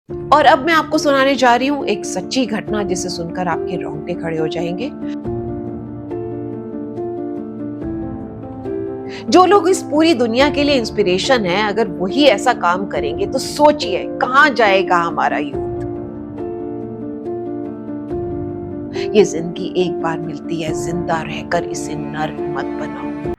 और अब मैं आपको सुनाने जा रही हूँ एक सच्ची घटना जिसे सुनकर आपके रोंगटे खड़े हो जाएंगे। जो लोग इस पूरी दुनिया के लिए इंस्पिरेशन है, अगर वही ऐसा काम करेंगे तो सोचिए कहां जाएगा हमारा यूथ। ये जिंदगी एक बार मिलती है, जिंदा रहकर इसे नर्क मत बनाओ।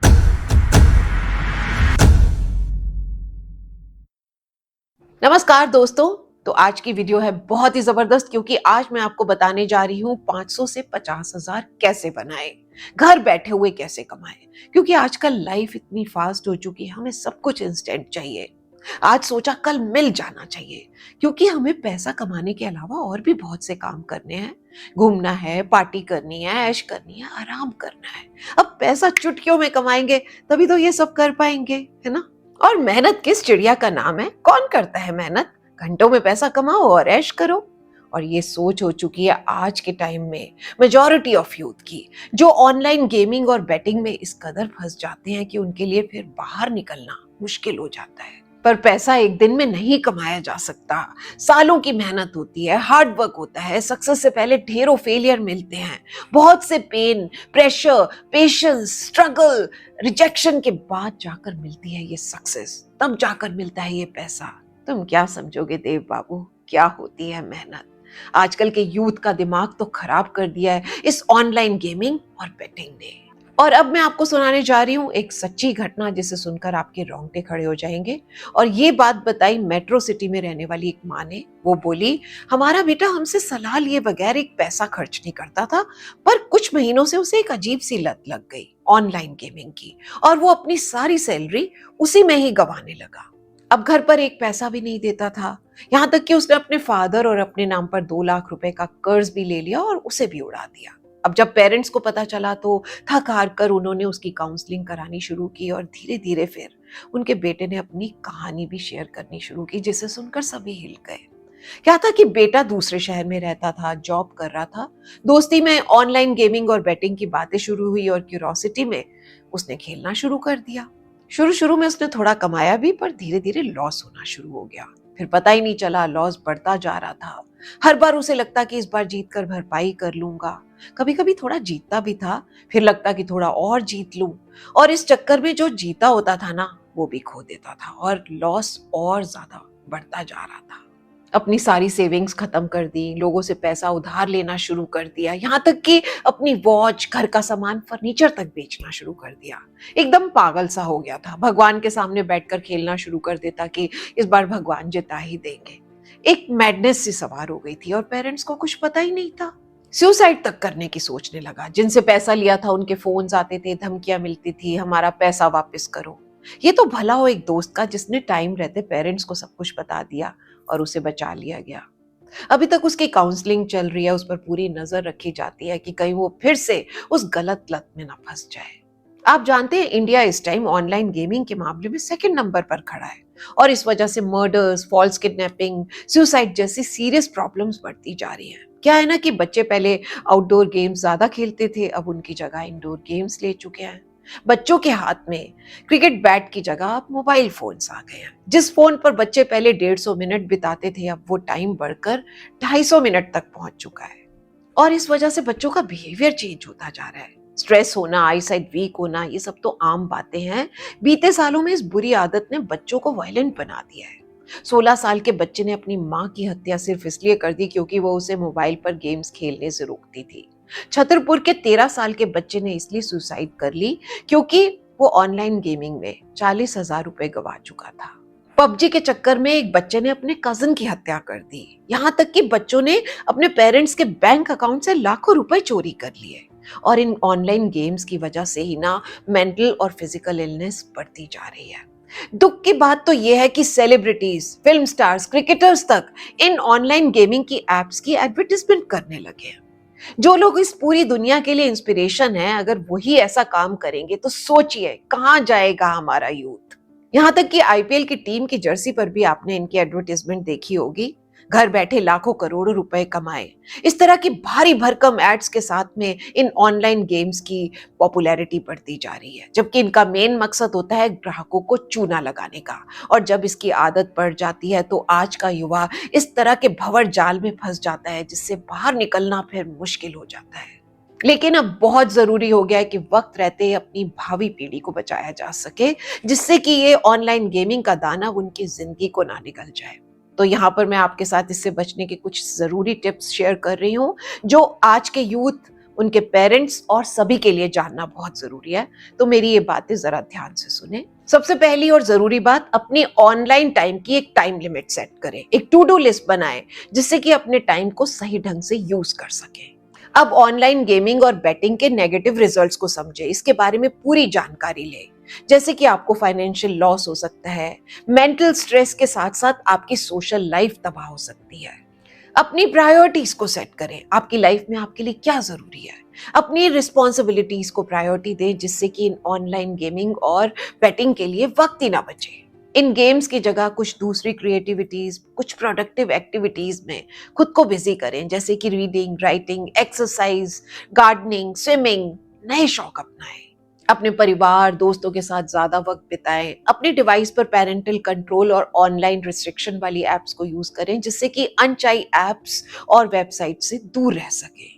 नमस्कार दोस्तों। तो आज की वीडियो है बहुत ही जबरदस्त, क्योंकि आज मैं आपको बताने जा रही हूँ 500 से 50,000 कैसे बनाए, घर बैठे हुए कैसे कमाए। क्योंकि आजकल लाइफ इतनी फास्ट हो चुकी है, हमें सब कुछ इंस्टेंट चाहिए। आज सोचा कल मिल जाना चाहिए, क्योंकि हमें पैसा कमाने के अलावा और भी बहुत से काम करने हैं। घूमना है, पार्टी करनी है, ऐश करनी है, आराम करना है। अब पैसा चुटकियों में कमाएंगे तभी तो ये सब कर पाएंगे, है ना। और मेहनत किस चिड़िया का नाम है, कौन करता है मेहनत। घंटों में पैसा कमाओ और ऐश करो। और ये सोच हो चुकी है आज के टाइम में मेजॉरिटी ऑफ यूथ की, जो ऑनलाइन गेमिंग और बेटिंग में इस कदर फंस जाते हैं कि उनके लिए फिर बाहर निकलना मुश्किल हो जाता है। पर पैसा एक दिन में नहीं कमाया जा सकता। सालों की मेहनत होती है, हार्ड वर्क होता है। सक्सेस से पहले ढेरों फेलियर मिलते हैं, बहुत से pain, pressure, patience, struggle, rejection के बाद जाकर मिलती है ये सक्सेस। तब जाकर मिलता है ये पैसा। तुम क्या समझोगे देव बाबू, क्या होती है मेहनत। आजकल के यूथ का दिमाग तो खराब कर दिया है इस ऑनलाइन गेमिंग और बेटिंग ने। और अब मैं आपको सुनाने जा रही हूँ एक सच्ची घटना जिसे सुनकर आपके रोंगटे खड़े हो जाएंगे। और ये बात बताई मेट्रो सिटी में रहने वाली एक माँ ने। वो बोली, हमारा बेटा हमसे सलाह लिए बगैर एक पैसा खर्च नहीं करता था, पर कुछ महीनों से उसे एक अजीब सी लत लग गई ऑनलाइन गेमिंग की, और वो अपनी सारी सैलरी उसी में ही गंवाने लगा। अब घर पर एक पैसा भी नहीं देता था, यहाँ तक कि उसने अपने फादर और अपने नाम पर 2 लाख रुपए का कर्ज भी ले लिया और उसे भी उड़ा दिया। अब जब पेरेंट्स को पता चला तो थक हार कर उन्होंने उसकी काउंसलिंग करानी शुरू की, और धीरे धीरे फिर उनके बेटे ने अपनी कहानी भी शेयर करनी शुरू की, जिसे सुनकर सभी हिल गए। क्या था कि बेटा दूसरे शहर में रहता था, जॉब कर रहा था। दोस्ती में ऑनलाइन गेमिंग और बेटिंग की बातें शुरू हुई, और क्यूरोसिटी में उसने खेलना शुरू कर दिया। शुरू शुरू में उसने थोड़ा कमाया भी, पर धीरे धीरे लॉस होना शुरू हो गया। फिर पता ही नहीं चला, लॉस बढ़ता जा रहा था। हर बार उसे लगता कि इस बार जीत कर भरपाई कर लूंगा। कभी कभी थोड़ा जीतता भी था, फिर लगता कि थोड़ा और जीत लूं। और इस चक्कर में जो जीता होता था ना, वो भी खो देता था, और लॉस और ज्यादा बढ़ता जा रहा था। अपनी सारी सेविंग्स खत्म कर दी, लोगों से पैसा उधार लेना शुरू कर दिया, यहाँ तक कि अपनी वॉच, घर का सामान, फर्नीचर तक बेचना शुरू कर दिया। एकदम पागल सा हो गया था। भगवान के सामने बैठकर खेलना शुरू कर देता कि इस बार भगवान जिता ही देंगे। एक मैडनेस सी सवार हो गई थी, और पेरेंट्स को कुछ पता ही नहीं था। सुसाइड तक करने की सोचने लगा। जिनसे पैसा लिया था उनके फोन्स आते थे, धमकियां मिलती थी, हमारा पैसा वापस करो। ये तो भला हो एक दोस्त का, जिसने टाइम रहते पेरेंट्स को सब कुछ बता दिया और उसे बचा लिया गया। अभी तक उसकी काउंसलिंग चल रही है, उस पर पूरी नजर रखी जाती है कि कहीं वो फिर से उस गलत लत में ना फंस जाए। आप जानते हैं, इंडिया इस टाइम ऑनलाइन गेमिंग के मामले में सेकंड नंबर पर खड़ा है, और इस वजह से मर्डर्स, फॉल्स किडनैपिंग, सुसाइड जैसी सीरियस प्रॉब्लम्स बढ़ती जा रही हैं। क्या है ना कि बच्चे पहले आउटडोर गेम्स ज्यादा खेलते थे, अब उनकी जगह इंडोर गेम्स ले चुके हैं। बच्चों के हाथ में क्रिकेट बैट की जगह अब मोबाइल फोन्स आ गए हैं। जिस फोन पर बच्चे पहले 150 मिनट बिताते थे, अब वो टाइम बढ़कर 250 मिनट तक पहुंच चुका है। और इस वजह से बच्चों का बिहेवियर चेंज होता जा रहा है। स्ट्रेस होना, आईसाइट वीक होना, ये सब तो आम बातें हैं। बीते सालों में इस बुरी आदत ने बच्चों को वायलेंट बना दिया है। 16 साल के बच्चे ने अपनी मां की हत्या सिर्फ इसलिए कर दी क्योंकि वो उसे मोबाइल पर गेम्स खेलने से रोकती थी। छतरपुर के 13 साल के बच्चे ने इसलिए सुसाइड कर ली क्योंकि वो ऑनलाइन गेमिंग में 40,000 रुपए गवा चुका था। पबजी के चक्कर में एक बच्चे ने अपने कजिन की हत्या कर दी। यहाँ तक कि बच्चों ने अपने पेरेंट्स के बैंक अकाउंट से लाखों रुपए चोरी कर लिए। और इन ऑनलाइन गेम्स की वजह से ही ना मेंटल और फिजिकल इलनेस बढ़ती जा रही है। दुख की बात तो यह है कि सेलिब्रिटीज, फिल्म स्टार्स, क्रिकेटर्स तक इन ऑनलाइन गेमिंग की एप्स की एडवर्टाइजमेंट करने लगे हैं। जो लोग इस पूरी दुनिया के लिए इंस्पिरेशन है, अगर वही ऐसा काम करेंगे तो सोचिए कहां जाएगा हमारा यूथ। यहां तक कि आईपीएल की टीम की जर्सी पर भी आपने इनकी एडवर्टाइजमेंट देखी होगी। घर बैठे लाखों करोड़ों रुपए कमाए। इस तरह की भारी भरकम एड्स के साथ में इन ऑनलाइन गेम्स की पॉपुलैरिटी बढ़ती जा रही है, जबकि इनका मेन मकसद होता है ग्राहकों को चूना लगाने का। और जब इसकी आदत पड़ जाती है तो आज का युवा इस तरह के भंवर जाल में फंस जाता है, जिससे बाहर निकलना फिर मुश्किल हो जाता है। लेकिन अब बहुत जरूरी हो गया है कि वक्त रहते अपनी भावी पीढ़ी को बचाया जा सके, जिससे कि ये ऑनलाइन गेमिंग का दाना उनकी जिंदगी को ना निकल जाए। तो यहाँ पर मैं आपके साथ इससे बचने के कुछ जरूरी टिप्स शेयर कर रही हूँ, जो आज के यूथ, उनके पेरेंट्स और सभी के लिए जानना बहुत जरूरी है। तो मेरी ये बातें जरा ध्यान से सुने। सबसे पहली और जरूरी बात, अपनी ऑनलाइन टाइम की एक टाइम लिमिट सेट करें, एक टू डू लिस्ट बनाएं, जिससे कि अपने टाइम को सही ढंग से यूज कर सकें। अब ऑनलाइन गेमिंग और बेटिंग के नेगेटिव रिजल्ट्स को समझे, इसके बारे में पूरी जानकारी ले। जैसे कि आपको फाइनेंशियल लॉस हो सकता है, मेंटल स्ट्रेस के साथ साथ आपकी सोशल लाइफ तबाह हो सकती है। अपनी प्रायोरिटीज को सेट करें, आपकी लाइफ में आपके लिए क्या जरूरी है। अपनी रिस्पॉन्सिबिलिटीज को प्रायोरिटी दें, जिससे कि इन ऑनलाइन गेमिंग और बेटिंग के लिए वक्त ही ना बचे। इन गेम्स की जगह कुछ दूसरी क्रिएटिविटीज, कुछ प्रोडक्टिव एक्टिविटीज में खुद को बिजी करें, जैसे कि reading, writing, exercise, gardening, swimming, नए शौक अपनाएं। अपने परिवार, दोस्तों के साथ ज्यादा वक्त बिताएं। अपने डिवाइस पर पेरेंटल कंट्रोल और ऑनलाइन रिस्ट्रिक्शन वाली एप्स को यूज करें, जिससे कि अनचाही एप्स और वेबसाइट से दूर रह सके।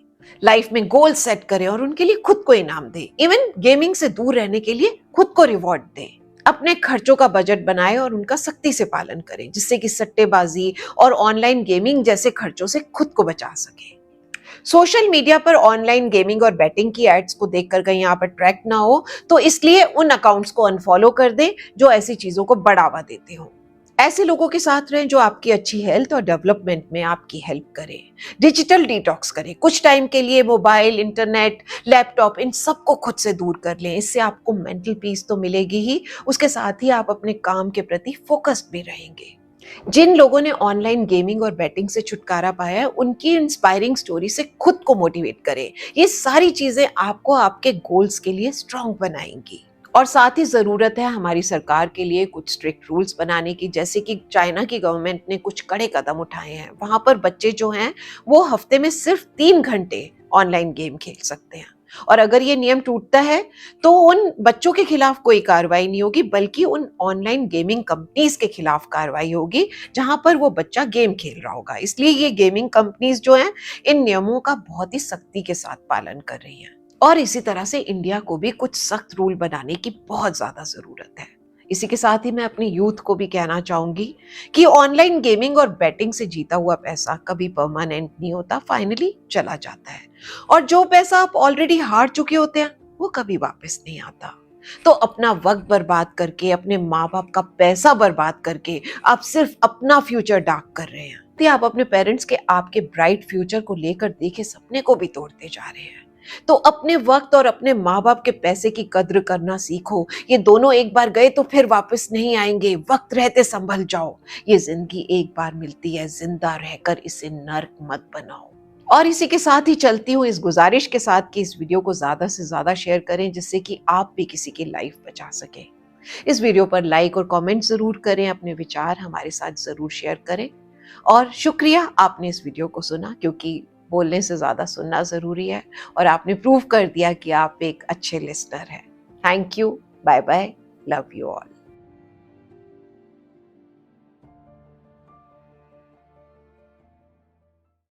लाइफ में गोल सेट करें और उनके लिए खुद को इनाम दें। इवन गेमिंग से दूर रहने के लिए खुद को रिवॉर्ड दें। अपने खर्चों का बजट बनाएं और उनका सख्ती से पालन करें, जिससे कि सट्टेबाजी और ऑनलाइन गेमिंग जैसे खर्चों से खुद को बचा सके। सोशल मीडिया पर ऑनलाइन गेमिंग और बैटिंग की एड्स को देखकर कहीं आप अट्रैक्ट ना हो, तो इसलिए उन अकाउंट्स को अनफॉलो कर दें जो ऐसी चीजों को बढ़ावा देते हो। ऐसे लोगों के साथ रहें जो आपकी अच्छी हेल्थ और डेवलपमेंट में आपकी हेल्प करें। डिजिटल डिटॉक्स करें, कुछ टाइम के लिए मोबाइल, इंटरनेट, लैपटॉप, इन सबको खुद से दूर कर लें। इससे आपको मेंटल पीस तो मिलेगी ही, उसके साथ ही आप अपने काम के प्रति फोकस्ड भी रहेंगे। जिन लोगों ने ऑनलाइन गेमिंग और बैटिंग से छुटकारा पाया है, उनकी इंस्पायरिंग स्टोरी से खुद को मोटिवेट करें। ये सारी चीजें आपको आपके गोल्स के लिए स्ट्रांग बनाएंगी। और साथ ही जरूरत है हमारी सरकार के लिए कुछ स्ट्रिक्ट रूल्स बनाने की, जैसे कि चाइना की गवर्नमेंट ने कुछ कड़े कदम उठाए हैं। वहां पर बच्चे जो हैं वो हफ्ते में सिर्फ 3 घंटे ऑनलाइन गेम खेल सकते हैं। और अगर ये नियम टूटता है तो उन बच्चों के खिलाफ कोई कार्रवाई नहीं होगी, बल्कि उन ऑनलाइन गेमिंग कंपनीज के खिलाफ कार्रवाई होगी जहां पर वो बच्चा गेम खेल रहा होगा। इसलिए ये गेमिंग कंपनीज जो हैं इन नियमों का बहुत ही सख्ती के साथ पालन कर रही हैं। और इसी तरह से इंडिया को भी कुछ सख्त रूल बनाने की बहुत ज्यादा जरूरत है। इसी के साथ ही मैं अपने यूथ को भी कहना चाहूंगी कि ऑनलाइन गेमिंग और बैटिंग से जीता हुआ पैसा कभी परमानेंट नहीं होता, फाइनली चला जाता है। और जो पैसा आप ऑलरेडी हार चुके होते हैं वो कभी वापस नहीं आता। तो अपना वक्त बर्बाद करके, अपने माँ बाप का पैसा बर्बाद करके आप सिर्फ अपना फ्यूचर डार्क कर रहे हैं। तो आप अपने पेरेंट्स के आपके ब्राइट फ्यूचर को लेकर देखे सपने को भी तोड़ते जा रहे हैं। तो अपने वक्त और अपने माँ बाप के पैसे की कद्र करना सीखो। ये दोनों एक बार गए तो फिर वापस नहीं आएंगे। वक्त रहते संभल जाओ। ये जिंदगी एक बार मिलती है, जिंदा रहकर इसे नर्क मत बनाओ। और इसी के साथ ही चलती हूँ इस गुजारिश के साथ कि इस वीडियो को ज्यादा से ज्यादा शेयर करें, जिससे कि आप भी किसी की लाइफ बचा सकें। इस वीडियो पर लाइक और कमेंट जरूर करें, अपने विचार हमारे साथ जरूर शेयर करें। और शुक्रिया आपने इस वीडियो को सुना, क्योंकि बोलने से ज्यादा सुनना जरूरी है। और आपने प्रूव कर दिया कि आप एक अच्छे लिस्नर हैं। Thank you, bye bye, love you all.